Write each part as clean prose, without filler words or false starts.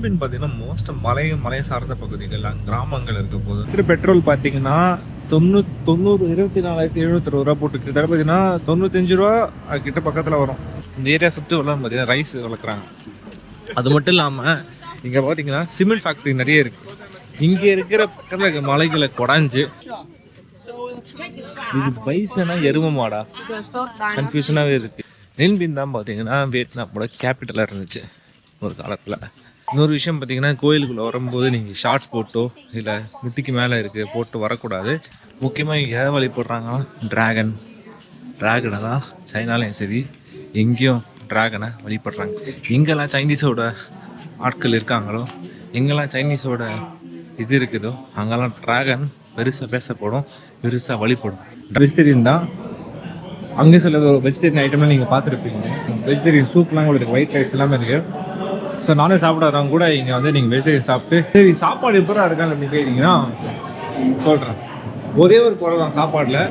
பார்த்தீங்கன்னா மோஸ்ட் மலை சார்ந்த பகுதிகள் கிராமங்கள் இருக்க போது பெட்ரோல் பார்த்தீங்கன்னா 24,720 போட்டு கிட்ட பார்த்தீங்கன்னா 95 ரூபா கிட்ட பக்கத்தில் வரும். இந்த ஏரியா சுற்றி உள்ள பார்த்தீங்கன்னா ரைஸ் வளர்க்குறாங்க. அது மட்டும் இல்லாமல் இங்கே பார்த்தீங்கன்னா சிமெண்ட் ஃபேக்ட்ரி நிறைய இருக்கு. இங்கே இருக்கிற பக்கத்தில் மலைகளை குறைஞ்சு இது பைசனா எரும மாடா கன்ஃபியூஷனாகவே இருக்கு. நென்பின் தான் பார்த்தீங்கன்னா வியட்நாமோட கேபிட்டலாக இருந்துச்சு ஒரு காலத்தில். இன்னொரு விஷயம் பார்த்தீங்கன்னா கோயிலுக்குள்ளே வரும்போது நீங்கள் ஷார்ட்ஸ் போட்டோ இல்லை முட்டிக்கு மேலே இருக்குது போட்டு வரக்கூடாது. முக்கியமாக இங்கே எதை வழிபடுறாங்கன்னா ட்ராகனை தான் சைனாலையும் சரி எங்கேயும் ட்ராகனை வழிபடுறாங்க. எங்கெல்லாம் சைனீஸோட ஆட்கள் இருக்காங்களோ எங்கெல்லாம் சைனீஸோட இது இருக்குதோ அங்கெல்லாம் ட்ராகன் பெருசாக பேசப்படும், பெருசாக வழிபடும். வெஜிடேரியன் தான் அங்கே சில வெஜிடேரியன் ஐட்டம்லாம் நீங்கள் பார்த்துருப்பீங்க. வெஜிடேரியன் சூப்லாம் கூட இருக்குது, ஒயிட் ரைஸ் எல்லாமே இருக்குது. ஸோ நானும் சாப்பிடாதவங்க கூட இங்கே வந்து நீங்கள் வெஜிடேரியன் சாப்பிட்டு சரி சாப்பாடு எப்போ இருக்கான்னு அப்படின்னு கேட்டீங்கன்னா சொல்கிறேன். ஒரே ஒரு குறை தான் சாப்பாடில்.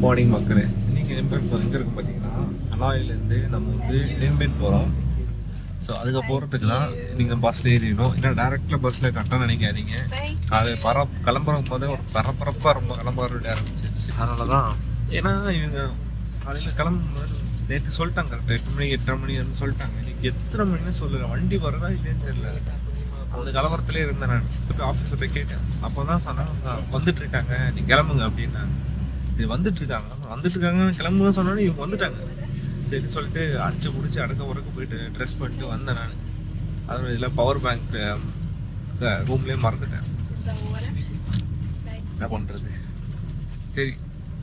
மார்னிங் மக்களே, இன்றைக்கி எங்கே இருக்கும் பார்த்தீங்கன்னா ஹனாயிலேருந்து நம்ம வந்து நென்பின் போகிறோம். ஸோ அதுக்கு போகிறதுக்கு தான் நீங்கள் பஸ்ஸில் ஏறிடணும். ஏன்னா டேரெக்டாக பஸ்ஸில் கரெக்டாக நினைக்காதீங்க. அது கிளம்புறம் போதே ஒரு பரபரப்பாக ரொம்ப கிளம்புற ஆரம்பிச்சிருச்சு. அதனால தான் ஏன்னா இவங்க காலையில் கிளம்பும்போது நேற்று சொல்லிட்டாங்க கரெக்டாக 8 மணி 8:30 மணி சொல்லிட்டாங்க. இன்றைக்கி எத்தனை மணின்னு சொல்லுங்கள், வண்டி வரதா இல்லைன்னு தெரியல. அந்த கலவரத்துலேயே இருந்தேன். நான் போய் ஆஃபீஸில் போய் கேட்டேன். அப்போ தான் சொன்னாங்க வந்துட்டுருக்காங்க, நீ கிளம்புங்க அப்படின்னாங்க. இது வந்துட்டுருக்காங்க கிளம்புன்னு சொன்னோன்னே இவங்க வந்துட்டாங்க. சரி சொல்லிட்டு அடிச்சு பிடிச்சி அடக்க போயிட்டு ட்ரெஸ் பண்ணிட்டு வந்தேன். நான் அதனால இதில் பவர் பேங்க் ரூம்லேயே மறந்துட்டேன். என்ன பண்ணுறது? சரி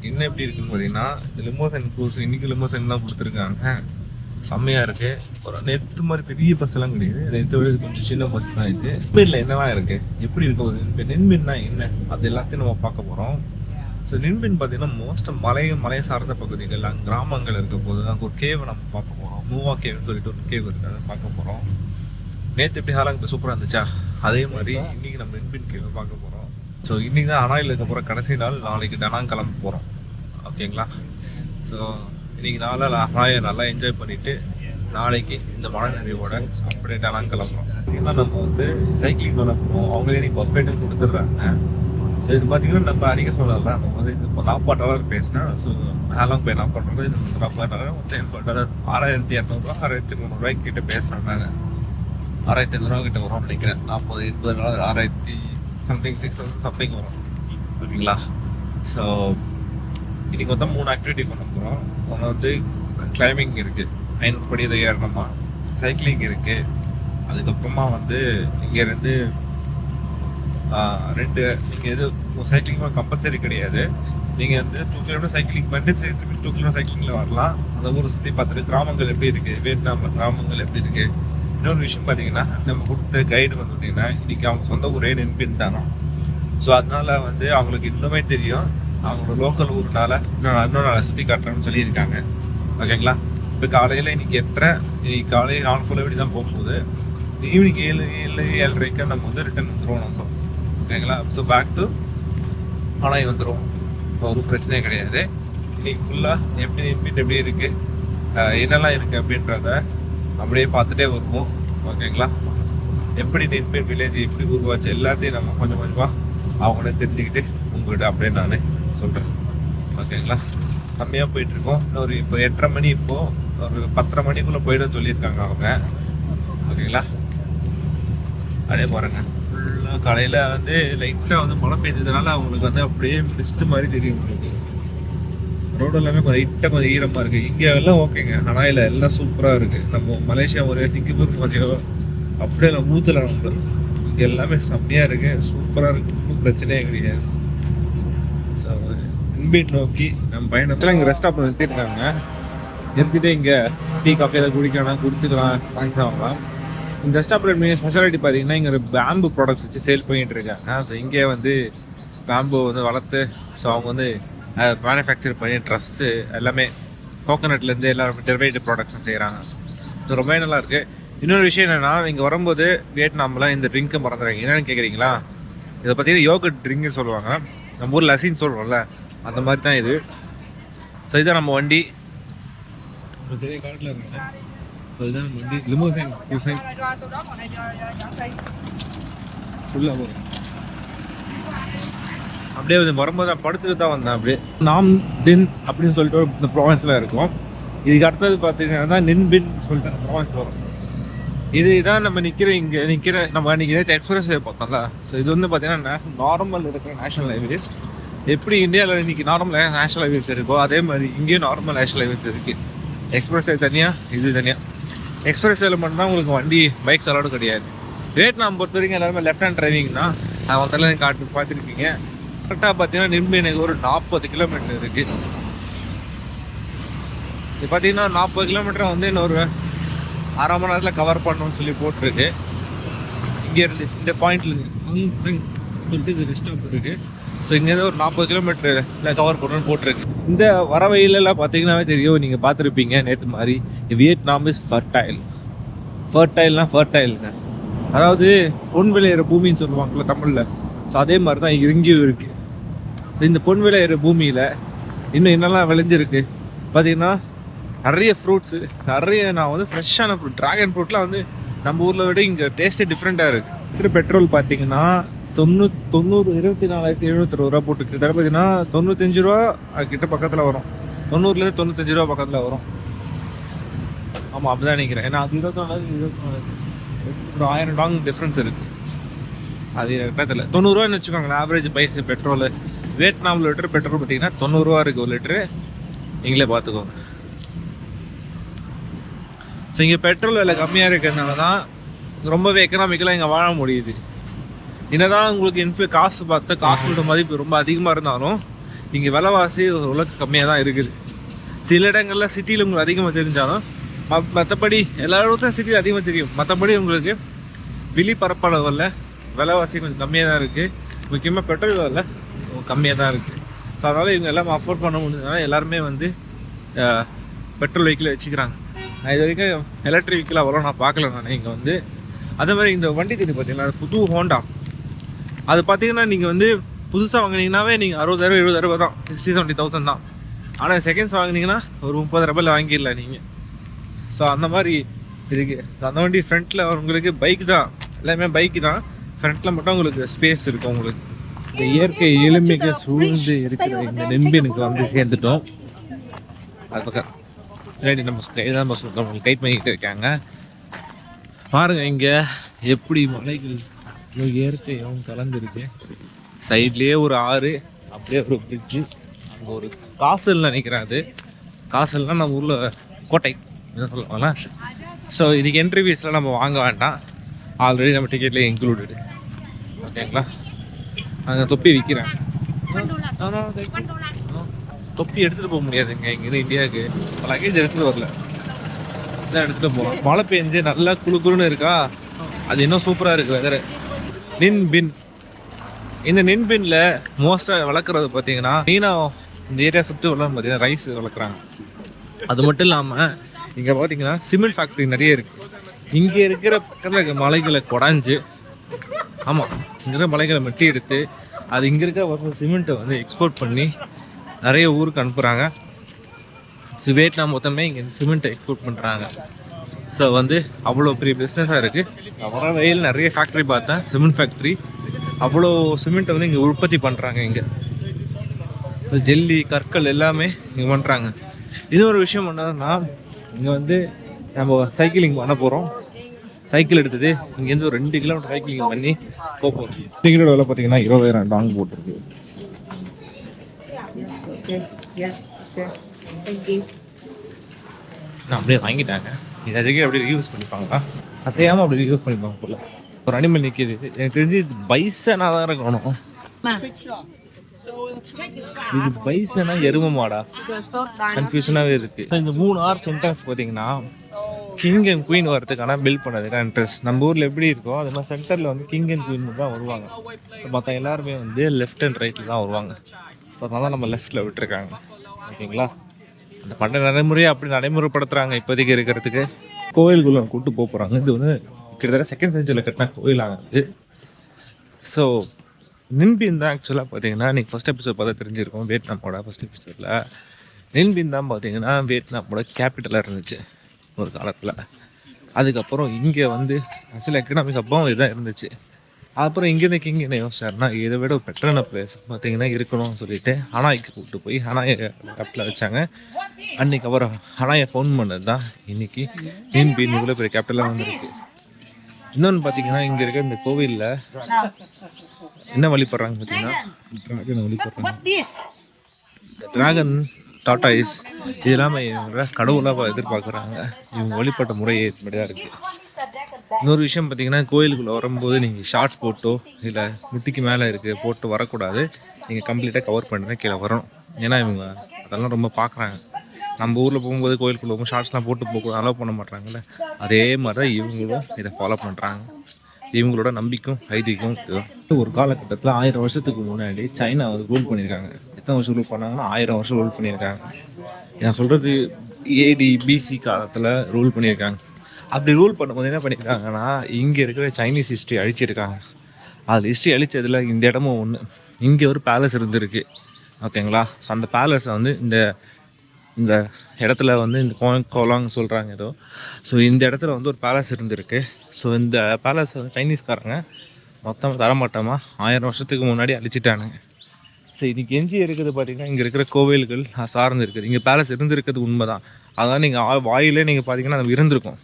என்ன எப்படி இருக்குன்னு பார்த்தீங்கன்னா இந்த லிமோசன் க்ரூஸ் இன்றைக்கி லிமோசன் தான் கொடுத்துருக்காங்க. செம்மையாக இருக்குது. ஒரு நெத்து மாதிரி பெரிய பஸ்ஸெல்லாம் கிடையாது. நெத்தை விட கொஞ்சம் சின்ன பஸ் தான் இருக்குது. நென்பின்ல என்னெல்லாம் இருக்குது, எப்படி இருக்க போகுது, இப்போ நென்பின்னா என்ன, அது எல்லாத்தையும் நம்ம பார்க்க போகிறோம். ஸோ நென்பின் பார்த்தீங்கன்னா மோஸ்ட் மலை சார்ந்த பகுதிகள் கிராமங்கள் இருக்க போது அங்கே ஒரு கேவை நம்ம பார்க்க போகிறோம். மூவா கேவ்னு சொல்லிட்டு ஒரு கேவ் இருக்குது, அதை பார்க்க போகிறோம். நேற்று எப்படி ஹாலாங் சூப்பராக இருந்துச்சா, அதே மாதிரி இன்றைக்கி நம்ம நென்பின் கேவை பார்க்க போகிறோம். ஸோ இன்றைக்கி தான் ஹனாயில் இருக்க போகிற கடைசி நாள். நாளைக்கு டனாங் கிளம்ப போகிறோம். ஓகேங்களா? ஸோ இன்றைக்கி நாளில் ஹனாயை நல்லா என்ஜாய் பண்ணிவிட்டு நாளைக்கு இந்த மழை நிறைவோட அப்படியே டனாங் கிளம்புறோம். ஏன்னா நம்ம வந்து சைக்கிளிங் பண்ண போகிறோம். அவங்களே இன்றைக்கி பர்ஃபெக்ட்னு கொடுத்துட்றாங்க. ஸோ இது பார்த்தீங்கன்னா நம்ம அடிக்க சொல்லலாம். நம்ம வந்து இது இப்போ $40 பேசினா ஸோ ஹாலாங் போய் $40 இது $40 $10 $6,200 $6,300 கிட்ட பேசுகிறேன். நான் $6,500 கிட்ட வரும் நினைக்கிறேன். $40-$80 $6,000 சம்திங் 6,000 சம்திங் வரும். ஓகேங்களா? ஸோ இன்றைக்கி மொத்தம் 3 ஆக்டிவிட்டி பண்ண போகிறோம். ஒன்று வந்து கிளைம்பிங் இருக்குது, 500 படி இதை ஏறணுமா. சைக்கிளிங் இருக்குது. அதுக்கப்புறமா வந்து இங்கேருந்து 2 நீங்கள் எது சைக்கிளிங் கம்பல்சரி கிடையாது. நீங்கள் வந்து 2 கிலோமீட்டர் சைக்கிளிங் பண்ணிட்டு திருப்பி 2 கிலோமீட்டர் சைக்கிளிங்கில் வரலாம். அந்த ஊரை சுற்றி பார்த்துட்டு கிராமங்கள் எப்படி இருக்குது, வியட்நாமில் கிராமங்கள் எப்படி இருக்குது. இன்னொரு விஷயம் பார்த்தீங்கன்னா நம்ம கொடுத்த கைடு வந்து பார்த்தீங்கன்னா இன்றைக்கி அவங்க சொந்த ஊரே நென்பின் தானோ. ஸோ அதனால் வந்து அவங்களுக்கு இன்னுமே தெரியும் அவங்களோட லோக்கல் ஊர்னால இன்னும் நாளை சுற்றி காட்டுறேன்னு சொல்லியிருக்காங்க. ஓகேங்களா? இப்போ காலையில் இன்றைக்கி 8:30 இன்னைக்கு காலையில் 4 ஃபுல்லாக இப்படி தான் போகும்போது ஈவினிங் 7-7:30 நம்ம வந்து ரிட்டர்ன் வந்துடுவோம் நம்ம. ஓகேங்களா? ஸோ பேக் டு ஹனாய் வந்துடும். ஒரு பிரச்சனையே கிடையாது. இன்றைக்கி ஃபுல்லாக எப்படி இருக்குது, என்னெல்லாம் இருக்குது அப்படின்றத அப்படியே பார்த்துட்டே வருவோம். ஓகேங்களா? எப்படி நென்பின் வில்லேஜ் எப்படி உருவாச்சு எல்லாத்தையும் நம்ம கொஞ்சம் கொஞ்சமாக அவங்களே தெரிஞ்சுக்கிட்டு உங்கள்கிட்ட அப்படியே நான் சொல்கிறேன். ஓகேங்களா? கம்மியாக போயிட்டுருக்கோம். இன்னொரு இப்போ 8:30 மணி, இப்போது ஒரு 10:30 மணிக்குள்ளே போயிட சொல்லியிருக்காங்க அவங்க. ஓகேங்களா? அப்படியே போகிறேங்க. ஃபுல்லாக காலையில் வந்து லைட்டாக வந்து மழை பெய்ஞ்சதுனால அவங்களுக்கு வந்து அப்படியே மிஸ்ட்டு மாதிரி தெரியும். உங்களுக்கு ரோடு எல்லாமே கொஞ்சம் ஈரமாக இருக்குது. இங்கே எல்லாம் ஓகேங்க. ஹனாயில் எல்லாம் சூப்பராக இருக்குது. நம்ம மலேசியா ஒரு சிங்கப்பூர் மாதிரியோ அப்படியே நம்ம மூத்தில் நம்ம இங்கே எல்லாமே செம்மையாக இருக்குது, சூப்பராக இருக்குது. ஒன்றும் பிரச்சனையே கிடையாது. ஸோ நின்பின் நோக்கி நம்ம பயணத்தில் இங்கே ரெஸ்ட் ஸ்டாப் நிறுத்திருக்காங்க. நிறுத்திட்டு இங்கே டீ காஃபி ஏதாவது குடிக்கலாம், குடிச்சிக்கலாம், தேங்க்ஸ் ஆகலாம். இந்த ரெஸ்ட் ஸ்டாப்பில் மீன் ஸ்பெஷாலிட்டி பார்த்தீங்கன்னா இங்கே பேம்பு ப்ராடக்ட்ஸ் வச்சு சேல் பண்ணிகிட்டு இருக்காங்க. ஸோ இங்கே வந்து பேம்பு வந்து வளர்த்து ஸோ அவங்க வந்து மேனுஃபேக்சர் பண்ணி ட்ரெஸ்ஸு எல்லாமே கோகோனட்லேருந்து எல்லாருமே டெரிவேட்டிவ் ப்ராடக்ட்ஸும் செய்கிறாங்க. இது ரொம்பவே நல்லாயிருக்கு. இன்னொரு விஷயம் என்னென்னா இங்கே வரும்போது வியட்நாமில் இந்த ட்ரிங்க்கை மறந்துடுறாங்க. என்னென்னு கேட்குறீங்களா? இதை பார்த்தீங்கன்னா யோகட் ட்ரிங்க்னு சொல்லுவாங்க. நம்ம ஊரில் லசின்னு சொல்கிறோம்ல, அந்த மாதிரி தான் இது. ஸோ இதுதான் நம்ம வண்டி. ஒரு பெரிய காட்டில் இருக்காங்க. ஸோ இதுதான் நம்ம வண்டி. லிமோசைன் ஃபுல்லாக போகும். அப்படியே வந்து வரும்போது நான் படுத்துட்டு தான் வந்தேன். அப்படியே நாம் தின் அப்படின்னு சொல்லிட்டு இந்த ப்ராவின்ஸில் இருக்கும். இதுக்கு அடுத்தது பார்த்தீங்கன்னா நின்பின் சொல்லிட்டு அந்த ப்ராவின்ஸ் வரும். இதுதான் நம்ம நிற்கிற நம்ம அன்றைக்கி எக்ஸ்பிரஸ் வே பார்த்தோம்ல. ஸோ இது வந்து பார்த்தீங்கன்னா நார்மல் இருக்கிற நேஷனல் ஹைவேஸ். எப்படி இந்தியாவில் இன்றைக்கி நார்மல் நேஷனல் ஹைவேஸ் இருக்கோ அதே மாதிரி இங்கேயும் நார்மல் நேஷனல் ஹைவேஸ் இருக்குது. எக்ஸ்பிரஸ் வே தனியாக, இது தனியாக. எக்ஸ்பிரஸ் வேல மட்டும்தான் உங்களுக்கு வண்டி பைக்ஸ் அலோடு கிடையாது. வியட்நாம் பொறுத்த வரைக்கும் எல்லாருமே லெஃப்ட் ஹேண்ட் டிரைவிங்னா அவன் காட்டு பார்த்துருப்பீங்க. கரெக்டாக பார்த்தீங்கன்னா நின்பினுக்கு ஒரு 40 கிலோமீட்டர் இருக்குது. இது பார்த்தீங்கன்னா 40 கிலோமீட்டரை வந்து இன்னொரு அரை மணி நேரத்தில் கவர் பண்ணணும்னு சொல்லி போட்டிருக்கு. இங்கேருந்து இந்த பாயிண்ட்லேருந்து சொல்லிட்டு இது ரெஸ்ட் ஸ்டாப் இருக்குது. ஸோ இங்கேருந்து ஒரு 40 கிலோமீட்டரில் கவர் பண்ணணும்னு போட்டிருக்கு. இந்த வர வயலெல்லாம் பார்த்தீங்கன்னாவே தெரியும், நீங்கள் பார்த்துருப்பீங்க நேற்று மாதிரி. வியட்நாம் இஸ் ஃபர்டைல்ங்க. அதாவது பொன் விளையிற பூமின்னு சொல்லுவாங்கள்ல தமிழில். ஸோ அதே மாதிரி தான் இங்கேயும் இருக்குது. இந்த பொன் விளையிற பூமியில் இன்னும் என்னெல்லாம் விளைஞ்சிருக்கு பார்த்தீங்கன்னா நிறைய ஃப்ரூட்ஸு, நான் வந்து ஃப்ரெஷ்ஷான ஃப்ரூட், ட்ராகன் ஃப்ரூட்லாம் வந்து நம்ம ஊரில் விட இங்கே டேஸ்ட்டே டிஃப்ரெண்ட்டாக இருக்குது. பெட்ரோல் பார்த்தீங்கன்னா 24,720 ரூபா போட்டு கிட்ட பார்த்தீங்கன்னா 95 ரூபா கிட்ட பக்கத்தில் வரும். 90லேருந்து 95 ரூபா பக்கத்தில் வரும். ஆமாம், அப்படி தான் நினைக்கிறேன். ஏன்னா அது 24 ஒரு 1000 டாங் டிஃப்ரென்ஸ் இருக்குது. அது தெரியல. 90 ரூபான்னு வச்சுக்கோங்களேன் ஆவரேஜ் ப்ரைஸ் பெட்ரோலு. வியட்நாமில் லிட்டர் பெட்ரோல் பார்த்தீங்கன்னா 90 ரூபா இருக்குது ஒரு லிட்டரு. நீங்களே பார்த்துக்கோங்க. ஸோ இங்கே பெட்ரோல் விலை கம்மியாக இருக்கிறதுனால தான் ரொம்பவே எக்கனாமிக்கலாக இங்கே வாழ முடியுது. என்னதான் உங்களுக்கு காசோட மதிப்பு ரொம்ப அதிகமாக இருந்தாலும் இங்கே விலைவாசி ஓரளவுக்கு கம்மியாக தான் இருக்குது. சில இடங்களில் சிட்டியில் உங்களுக்கு அதிகமாக தெரிஞ்சாலும் மற்றபடி எல்லா இடத்துலையும் சிட்டியில் அதிகமாக தெரியும். மற்றபடி உங்களுக்கு வெளிப்பரப்பளவில் விலைவாசி கொஞ்சம் கம்மியாக தான் இருக்குது. முக்கியமாக பெட்ரோல் விலை கம்மியாக தான் இருக்குது. ஸோ அதனால் இவங்க எல்லாம் அஃபோர்ட் பண்ண முடிஞ்சதுனால எல்லாருமே வந்து பெட்ரோல் வெஹிக்கிளை வச்சுக்கிறாங்க. நான் இது வரைக்கும் எலக்ட்ரிக் வெஹிக்கிள் அவ்வளோ நான் பார்க்கல. இங்கே வந்து அதே மாதிரி இந்த வண்டி தெரியும் பார்த்தீங்களா, புது ஹோண்டா. அது பார்த்தீங்கன்னா நீங்கள் வந்து புதுசாக வாங்கினீங்கன்னாவே நீங்கள் 60,000-70,000 தான், 60,000-70,000 தான். ஆனால் செகண்ட்ஸ் வாங்கினீங்கன்னா ஒரு 30,000 வாங்கிடலாம் நீங்கள். ஸோ அந்த மாதிரி இருக்குது. அந்த வண்டி ஃப்ரண்ட்டில் உங்களுக்கு பைக் தான், எல்லாமே பைக்கு தான். ஃப்ரண்ட்டில் மட்டும் உங்களுக்கு ஸ்பேஸ் இருக்கும். உங்களுக்கு இந்த இயற்கை எளிமைக்கு சூழ்ந்து இருக்கிற இந்த நின்பினுக்கு வந்து சேர்ந்துட்டோம். அது பக்கம் ரெடி நம்ம தான் பஸ் கைட் பண்ணிக்கிட்டு இருக்காங்க. பாருங்கள் இங்கே எப்படி மலைகள் இயற்கையும் கலந்துருக்கு. சைட்லேயே ஒரு ஆறு, அப்படியே ஒரு பிரிட்ஜு, அங்கே ஒரு காசல் நினைக்கிறேன். அது காசல்லாம் நம்ம ஊரில் கோட்டை என்ன சொல்லுவாங்களா. ஸோ இதுக்கு என்ட்ரி ஃபீஸ்லாம் நம்ம வாங்க வேண்டாம், ஆல்ரெடி நம்ம டிக்கெட்லேயே இன்க்ளூடடு. ஓகேங்களா? அங்கே தொப்பி விற்கிறேன். தொப்பி எடுத்துகிட்டு போக முடியாதுங்க இங்கேருந்து இந்தியாவுக்கு. லக்கேஜ் எடுத்துகிட்டு வரல, இதான் எடுத்துகிட்டு போகலாம். மழை பெஞ்சு நல்லா குளுன்னு இருக்கா, அது இன்னும் சூப்பராக இருக்குது வெதரு. நின்பின், இந்த நின்பின்ல மோஸ்ட்டாக வளர்க்குறது பார்த்தீங்கன்னா மீனாக இந்த ஏரியா சுற்றி உள்ள பார்த்தீங்கன்னா ரைஸ் வளர்க்குறாங்க. அது மட்டும் இல்லாமல் இங்கே பார்த்தீங்கன்னா சிமெண்ட் ஃபேக்ட்ரி நிறைய இருக்குது. இங்கே இருக்கிற பக்கத்தில் மலைகளை குடஞ்சி, ஆமாம் இங்கே இருக்கிற மலைகளை மெட்டி எடுத்து அது இங்கே இருக்கிற சிமெண்ட்டை வந்து எக்ஸ்போர்ட் பண்ணி நிறைய ஊருக்கு அனுப்புகிறாங்க. ஸோ வியட்நாம் மொத்தமே இங்கே சிமெண்ட்டை எக்ஸ்போர்ட் பண்ணுறாங்க. ஸோ வந்து அவ்வளோ பெரிய பிஸ்னஸாக இருக்குது. வர வயல் நிறைய ஃபேக்ட்ரி பார்த்தேன், சிமெண்ட் ஃபேக்ட்ரி. அவ்வளோ சிமெண்ட்டை வந்து இங்கே உற்பத்தி பண்ணுறாங்க. இங்கே ஸோ ஜெல்லி, கற்கள் எல்லாமே இங்கே பண்ணுறாங்க. இன்னொரு விஷயம் என்னன்னா, இங்கே வந்து நம்ம சைக்கிளிங் பண்ண போகிறோம். சைக்கிள் எடுத்தது இங்கேருந்து ஒரு 2 கிலோமீட்டர் சைக்கிளிங் பண்ணி போகிறோம். டிக்கெட்டோட விலை பார்த்தீங்கன்னா 20,000 டாங் போட்டிருக்கு. நான் அப்படியே வாங்கிட்டாங்க. இது அதுக்கே அப்படியே யூஸ் பண்ணிப்பாங்களா, அசையாமல் அப்படி யூஸ் பண்ணிப்பாங்க போல. ஒரு அனிமல் நிற்கிது, எனக்கு தெரிஞ்சு பைசனாக தான் இருக்கணும். இது பைசனா எரும மாடா? கன்ஃபியூஷனாகவே இருக்குது. இந்த 3 ஆர்ச் என்ட்ரன்ஸ் பார்த்தீங்கன்னா கிங் அண்ட் குயின் வரதுக்கான பில்ட் பண்ணதுக்கான என்ட்ரன்ஸ். நம்ம ஊரில் எப்படி இருக்கோ அது மாதிரி சென்டரில் வந்து கிங் அண்ட் குயின் தான் வருவாங்க. மற்ற எல்லாருமே வந்து லெஃப்ட் அண்ட் ரைட்டில் தான் வருவாங்க. ஸோ அதனால தான் நம்ம லெஃப்ட்டில் விட்டுருக்காங்க. ஓகேங்களா? அந்த பண்ட நடைமுறையை அப்படி நடைமுறைப்படுத்துகிறாங்க இப்போதைக்கு இருக்கிறதுக்கு. கோயிலுக்குள்ளே கூப்பிட்டு போகிறாங்க. இது வந்து கிட்டத்தட்ட 2nd செஞ்சுரியில் கட்டின கோயிலாக இருக்குது. ஸோ நின்பின் தான் ஆக்சுவலாக பார்த்தீங்கன்னா நீங்கள் ஃபஸ்ட் எபிசோட் பார்த்தா தெரிஞ்சிருக்கோம். வியட்நாமோட ஃபஸ்ட் எபிசோடில் நின்பின் தான் பார்த்தீங்கன்னா வியட்நாமோட கேபிட்டலாக இருந்துச்சு ஒரு காலத்தில். அதுக்கப்புறம் இங்கே வந்து ஆக்சுவலாக எக்கனாமிக் ஹப்பாகவும் இதுதான் இருந்துச்சு. அப்புறம் இங்கேருந்து கிங் என்ன யோசிச்சாருன்னா இதை விட ஒரு பெட்டரான பிளேஸ் பார்த்தீங்கன்னா இருக்கணும்னு சொல்லிட்டு ஹனாய்க்கு கூப்பிட்டு போய் ஹனாயை கேபிட்டலாக வச்சாங்க. அன்றைக்கி அப்புறம் ஹனாயை ஃபோன் பண்ணது தான் இன்றைக்கி நின்பின் இவ்வளோ பெரிய கேபிட்டலாக வந்துருக்கு. இன்னொன்று பார்த்தீங்கன்னா இங்கே இருக்க இந்த கோவிலில் என்ன வழிபடுறாங்க பார்த்தீங்கன்னா ட்ராகனை வழிபடுறாங்க. ட்ராகன், டாட்டாய்ஸ் இது இல்லாமல் இவங்க கடவுளாக எதிர்பார்க்குறாங்க. இவங்க வழிபட்ட முறையே இப்படி தான் இருக்குது. இன்னொரு விஷயம் பார்த்தீங்கன்னா கோயிலுக்குள்ளே வரும்போது நீங்கள் ஷார்ட்ஸ் போட்டோ இல்லை முட்டிக்கு மேலே இருக்குது போட்டு வரக்கூடாது. நீங்கள் கம்ப்ளீட்டாக கவர் பண்ணி தான் கீழே வரணும். ஏன்னா இவங்க அதெல்லாம் ரொம்ப பார்க்குறாங்க. நம்ம ஊரில் போகும்போது கோயிலுக்குள்ளே போகும்போது ஷார்ட்ஸ்லாம் போட்டு போக அலோவ் பண்ண மாட்டாங்கல்ல, அதே மாதிரி தான் இவங்களும் இதை ஃபாலோ பண்ணுறாங்க. இவங்களோட நம்பிக்கையும் ஐதீகம் இதுதான். ஒரு காலகட்டத்தில் 1000 வருஷத்துக்கு முன்னாடி சைனா வந்து ரூல் பண்ணியிருக்காங்க. எத்தனை வருஷம் ரூல் பண்ணாங்கன்னா 1000 வருஷம் ரூல் பண்ணியிருக்காங்க. நான் சொல்கிறது ஏடி பிசி காலத்தில் ரூல் பண்ணியிருக்காங்க. அப்படி ரூல் பண்ணும்போது என்ன பண்ணியிருக்காங்கன்னா இங்கே இருக்கிற சைனீஸ் ஹிஸ்ட்ரி அழிச்சிருக்காங்க. அது ஹிஸ்ட்ரி அழிச்சதில் இந்த இடமும் ஒன்று. இங்கே ஒரு பேலஸ் இருந்திருக்கு. ஓகேங்களா? ஸோ அந்த பேலஸை வந்து இந்த இடத்துல வந்து இந்த கோலாங் சொல்கிறாங்க ஏதோ. ஸோ இந்த இடத்துல வந்து ஒரு பேலஸ் இருந்திருக்கு. ஸோ இந்த பேலஸ் வந்து சைனீஸ்காரங்க மொத்தம் தரமாட்டமாக 1000 வருஷத்துக்கு முன்னாடி அழிச்சிட்டானுங்க. ஸோ இன்றைக்கி எஞ்சி இருக்குது பார்த்திங்கன்னா இங்கே இருக்கிற கோவில்கள் சார்ந்து இருக்குது. இங்கே பேலஸ் இருந்திருக்கிறது உண்மை தான். அதான் நீங்கள் வாயிலே நீங்கள் பார்த்தீங்கன்னா அது இருந்திருக்கும்.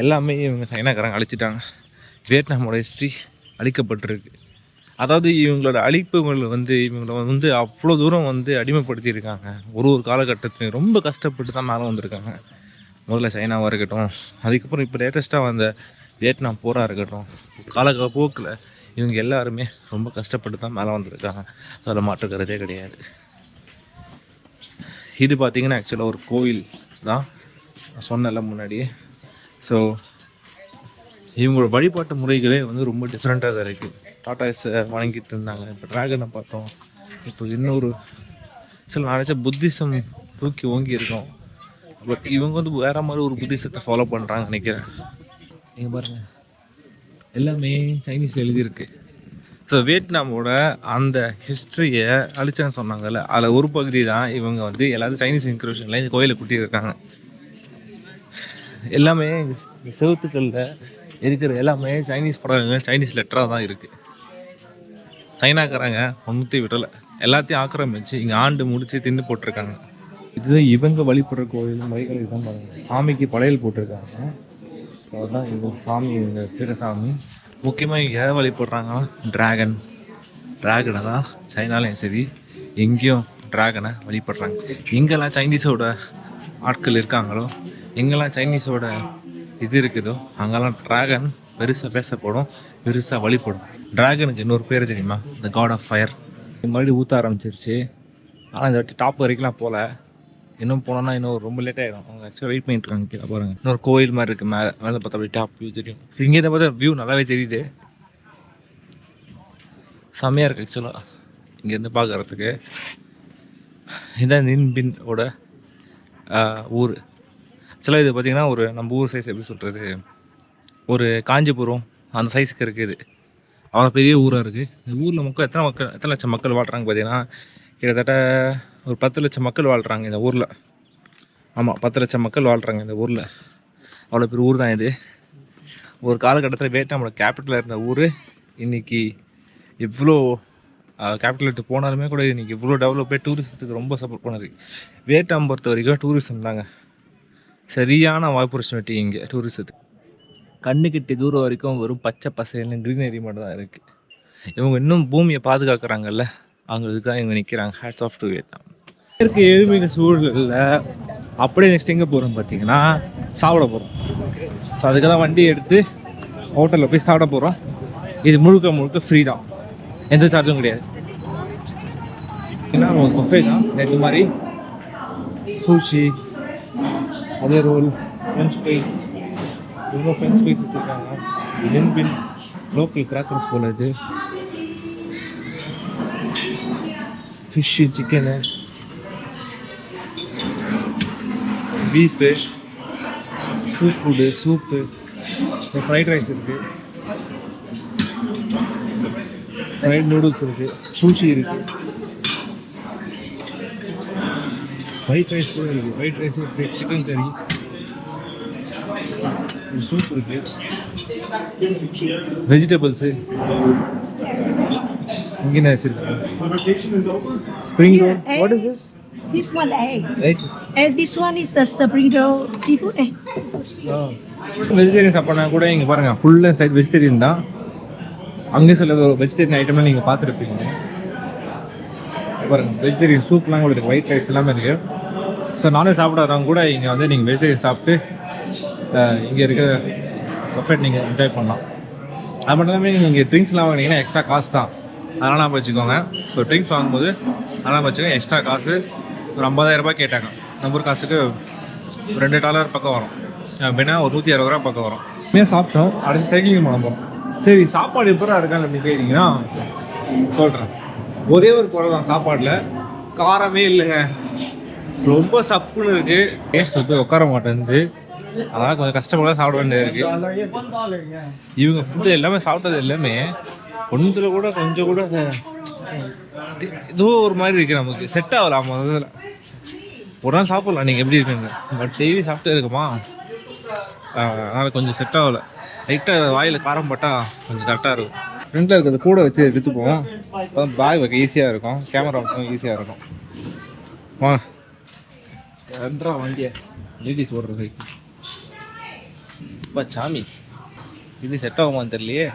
எல்லாமே இவங்க சைனாக்காரங்க அழிச்சிட்டாங்க. வியட்நாமோட ஹிஸ்ட்ரி அழிக்கப்பட்டிருக்கு. அதாவது இவங்களோட அழிப்புகள் வந்து இவங்களை வந்து அவ்வளோ தூரம் வந்து அடிமைப்படுத்தியிருக்காங்க. ஒரு காலகட்டத்தில் ரொம்ப கஷ்டப்பட்டு தான் மேலே வந்திருக்காங்க. முதல்ல சைனாவாக இருக்கட்டும், அதுக்கப்புறம் இப்போ லேட்டஸ்ட்டாக வந்த வியட்நாம் போராக இருக்கட்டும், போக்கில் இவங்க எல்லாருமே ரொம்ப கஷ்டப்பட்டு தான் மேலே வந்திருக்காங்க. அதில் மாற்றுக்கிறதே கிடையாது. இது பார்த்திங்கன்னா ஆக்சுவலாக ஒரு கோவில் தான் சொன்னல முன்னாடியே. ஸோ இவங்களோட வழிபாட்டு முறைகளே வந்து ரொம்ப டிஃப்ரெண்ட்டாக தான் இருக்குது. டாட்டாஸை வணங்கிட்டு இருந்தாங்க. இப்போ ட்ராகனை பார்த்தோம். இப்போ இன்னொரு சில நினச்சா புத்திசம் தூக்கி ஓங்கி இருக்கோம். பட் இவங்க வந்து வேறு மாதிரி ஒரு புத்திசத்தை ஃபாலோ பண்ணுறாங்க நினைக்கிறேன். நீங்கள் பாருங்கள், எல்லாமே சைனீஸில் எழுதியிருக்கு. ஸோ வியட்நாமோட அந்த ஹிஸ்ட்ரியை அழிச்சான்னு சொன்னாங்கல்ல, அதில் ஒரு பகுதி தான் இவங்க வந்து எல்லாத்தையும் சைனீஸ் இன்க்ரூஷனில் இந்த கோயிலை கூட்டியிருக்காங்க. எல்லாமே செவத்துக்களில் இருக்கிற எல்லாமே சைனீஸ் படங்கள் சைனீஸ் லெட்டராக தான் இருக்குது. சைனாக்காரங்க ஒன்றுத்தையும் விடலை, எல்லாத்தையும் ஆக்கிரமிச்சு இங்கே ஆண்டு முடித்து தின்னு போட்டிருக்காங்க. இதுதான் இவங்க வழிபடுற கோயில் வழிகளை தான் பாருங்கள். சாமிக்கு படையல் போட்டிருக்காங்க. ஸோ அதுதான் இவங்க சாமி, இவங்க சிற சாமி. முக்கியமாக இங்கே எதை வழிபடுறாங்கன்னா ட்ராகனை தான். சைனாலையும் சரி எங்கேயும் ட்ராகனை வழிபடுறாங்க. எங்கெல்லாம் சைனீஸோட ஆட்கள் இருக்காங்களோ, எங்கெல்லாம் சைனீஸோட இது இருக்குதோ அங்கெல்லாம் ட்ராகன் பெருசாக பேசப்படும், பெருசாக வழிபடும். ட்ராகனுக்கு இன்னொரு பேர் தெரியுமா? த காட் ஆஃப் ஃபயர். மறுபடியும் ஊற்ற ஆரம்பிச்சிருச்சு. ஆனால் இந்த வாட்டி டாப் வரைக்கும்லாம் போகல. இன்னும் போனோன்னா இன்னும் ரொம்ப லேட் ஆகிடும். அவங்க ஆக்சுவலாக வெயிட் பண்ணிட்டு இருக்காங்க. கீழே பாருங்கள், இன்னொரு கோயில் மாதிரி இருக்குது. மேலே பார்த்தா அப்படி டாப் வியூ தெரியும். இங்கே தான் பார்த்தா வியூ நல்லாவே தெரியுது. செம்மையாக இருக்குது ஆக்சுவலாக இங்கேருந்து பார்க்குறதுக்கு. இதுதான் நின்பின்னோட ஊர். ஆக்சுவலாக இது பார்த்திங்கன்னா ஒரு நம்ம ஊர் சைஸ் எப்படி சொல்கிறது, ஒரு காஞ்சிபுரம் அந்த சைஸுக்கு இருக்குது. அவ்வளோ பெரிய ஊராக இருக்குது. இந்த ஊரில் எத்தனை லட்சம் மக்கள் வாழ்கிறாங்க பார்த்தீங்கன்னா, கிட்டத்தட்ட ஒரு 10 லட்சம் மக்கள் வாழ்கிறாங்க இந்த ஊரில். ஆமாம், 10 லட்சம் மக்கள் வாழ்கிறாங்க இந்த ஊரில். அவ்வளோ பெரிய ஊர் தான் இது. ஒரு காலகட்டத்தில் வியட்நாமோட கேபிட்டலாக இருந்த ஊர் இன்றைக்கி இவ்வளோ கேபிட்டல் போனாலுமே கூட இன்றைக்கி இவ்வளோ டெவலப் ஆகி டூரிசத்துக்கு ரொம்ப சப்போர்ட் பண்ணுது. வியட்நாம் பொறுத்த வரைக்கும் டூரிசம் தாங்க சரியான ஆப்பர்ச்சுனிட்டி. இங்கே டூரிசத்துக்கு கண்ணுக்கிட்ட தூரம் வரைக்கும் வெறும் பச்சை பசைன்னு க்ரீனரி மட்டும் தான் இருக்குது. இவங்க இன்னும் பூமியை பாதுகாக்கிறாங்கல்ல, அவங்களுக்கு தான் இவங்க நிற்கிறாங்க. Hats off to Vietnam. இயற்கை எளிமையான சூழலில் அப்படியே நெக்ஸ்ட் எங்கே போகிறோம் பார்த்தீங்கன்னா சாப்பிட போகிறோம். ஸோ அதுக்கு தான் வண்டி எடுத்து ஹோட்டலில் போய் சாப்பிட போகிறோம். இது முழுக்க ஃப்ரீ தான், எந்த சார்ஜும் கிடையாது. ஏன்னா பஃபே தான் இது மாதிரி சூஷி, அதே ரோல், ஃப்ரெஞ்ச் ஃப்ரை, இவ்வளோ ஃப்ரெஞ்ச் ஃப்ரைஸ் வச்சுருக்காங்க. பின் லோக்கல் கிராக்கர்ஸ் போல இது. Fish, chicken, beef, soup food, soup, fried rice இருக்குது, ஃப்ரைட் நூடுல்ஸ் இருக்குது, சூஷி இருக்குது, ஒயிட் ரைஸ் கூட இருக்குது, ஒயிட் ரைஸ் இருக்குது, சிக்கன் கறி, சூப் இருக்குது, வெஜிடபிள்ஸு, இங்கே என்ன வச்சுருக்காங்க, spring roll. What is this? This one egg. Egg. And this one is the spring roll seafood egg. Vegetarian சாப்பாடுனா கூட இங்கே பாருங்கள் ஃபுல் அண்ட் சைட் வெஜிடேரியன் தான். அங்கே சில வெஜிடேரியன் ஐட்டம்லாம் நீங்கள் பார்த்துருப்பீங்க. பாருங்கள் வெஜிடேரியன் சூப்லாம் கூட இருக்குது, ஒயிட் ரைஸ் எல்லாமே இருக்குது. ஸோ நான்வெஜ் சாப்பிட்றவங்க கூட இங்கே வந்து நீங்கள் வெஜிடேரியன் சாப்பிட்டு இங்கே இருக்கிற பஃபெட் நீங்கள் என்ஜாய் பண்ணலாம். அது மட்டும் இல்லாமல் நீங்கள் இங்கே ட்ரிங்க்ஸ்லாம் வாங்கினீங்கன்னா எக்ஸ்ட்ரா காசு தான், அதெல்லாம் வச்சுக்கோங்க. ஸோ ட்ரிங்க்ஸ் வாங்கும்போது அதெல்லாம் வச்சுக்கோங்க. எக்ஸ்ட்ரா காசு ஒரு 50,000 ரூபாய் கேட்டாங்க. நம்ம ஊர் காசுக்கு $2 பக்கம் வரும், அப்படின்னா ஒரு 160 ரூபா பக்கம் வரும். இனிமேல் சாப்பிட்டோம், அடுத்து சைக்கிளிங் பண்ண போகிறோம். சரி, சாப்பாடு எப்போ இருக்கான்னு அப்படி கேட்டிங்கன்னா சொல்கிறேன். ஒரே ஒரு குறை தான், சாப்பாடில் காரமே இல்லைங்க, ரொம்ப சப்புன்னு இருக்குது. டேஸ்ட் வந்து உட்கார மாட்டேங்குது, அதனால் கொஞ்சம் கஷ்டப்பட சாப்பிட வேண்டியது இருக்குது. இவங்க ஃபுட்டு எல்லாமே சாப்பிட்டது எல்லாமே கொஞ்சம் கூட ஏதோ ஒரு மாதிரி இருக்குது, நமக்கு செட் ஆகலாம். முதல்ல ஒரு நாள் சாப்பிட்லாம், நீங்கள் எப்படி இருக்குங்க, பட் டெய்லி சாப்பிட்டே இருக்குமா, அதனால் கொஞ்சம் செட் ஆகலை. லைட்டாக வாயில் காரம் பட்டால் கொஞ்சம் கரெக்டாக இருக்கும். ஃப்ரெண்டில் இருக்கிறது கூட வச்சு எடுத்துப்போம், அப்போ பேக் வைக்க ஈஸியாக இருக்கும், கேமரா வைக்க ஈஸியாக இருக்கும். வாங்க ரெண்டரா வண்டியை லேடிஸ் ஓடுற சைக்கிள். இப்போ சாமி இது செட் ஆகுமான்னு தெரியலையே.